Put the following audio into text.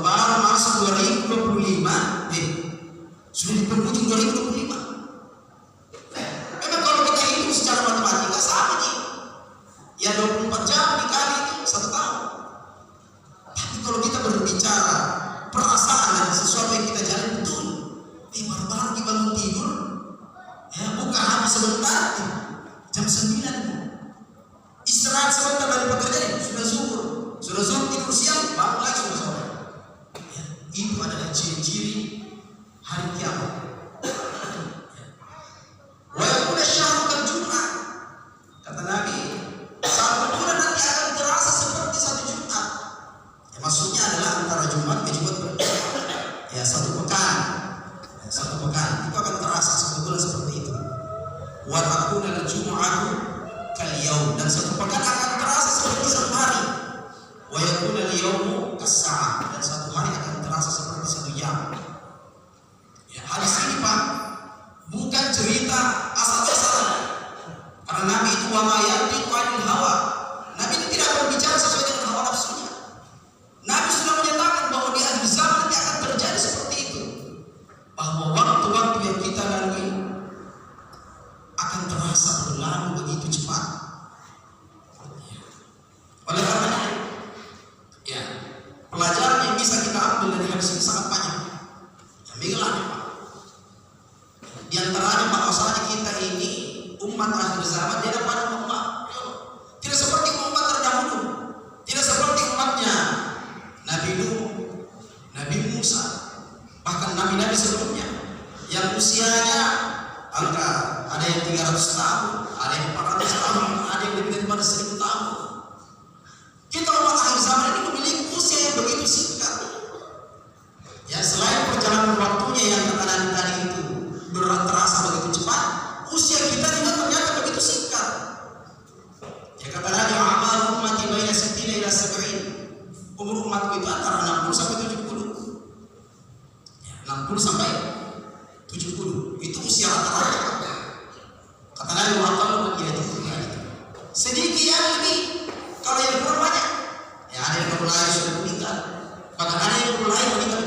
baru masuk 2025, sudah di penghujung 2025. Memang kalau kita hitung secara matematika sama nih, ya 24 jam dikali itu 1 tahun. Tapi kalau kita berbicara perasaan dan sesuatu yang kita jalani betul, baru-baru kita bangun tidur, ya buka HP sebentar, jam 9, istirahat sebentar dari pekerjaan, sudah zuhur tidur siang, bangun lagi sudah sore. Ya, itu adalah ciri-ciri hari kiamat. Wa yakuna syahru kal Jumat. Kata Nabi, satu bulan nanti akan terasa seperti satu Jumat. Ya, maksudnya adalah antara Jumat ke Jumat ya satu pekan. Ya, satu pekan itu akan terasa satu bulan seperti itu. Wa takuna al-jum'atu kal yaum, dan satu pekan akan terasa seperti satu hari. Wa yakuna al-yawmu kas-sa'ah, dan satu hari akan terasa seperti satu jam. Ya, hadis ini Pak bukan cerita asal-asalan. Karena Nabi itu wa ma yantiqu 'anil hawa. Nabi itu tidak berbicara sesuai dengan hawa nafsunya. Nabi sudah menyatakan bahwa di akhir zaman nanti akan terjadi seperti itu. Bahwa waktu-waktu yang kita lalui akan terasa berlalu begitu cepat. Oleh karena ya, pelajaran yang bisa kita ambil dari hadis ini sangat banyak. Ambillah Pak. Di antaranya bahwasanya kita ini umat akhir zaman di depan umat. Tidak seperti umat terdahulu. Tidak seperti umatnya Nabi Nuh, Nabi Musa, bahkan nabi-nabi sebelumnya yang usianya angka ada yang 300 tahun, ada yang 400 tahun, ada yang lebih daripada 1000 tahun. Kita umat akhir zaman ini memiliki usia yang begitu singkat. Ya, selain perjalanan waktunya yang kata Nabi tadi itu terasa begitu cepat, usia kita juga ternyata begitu singkat. Ya, kata Nabi, amal ummati baina 60 ila 70. Umur umatku itu antara 60 sampai 70. Ya, 60 sampai 70 itu usia rata-rata. Kata Nabi, wa aqallu man yatimu sedikit yang lebih, kalau yang kurang banyak. Ya, ada yang baru lahir sudah meninggal, bahkan ada yang baru lahir meninggal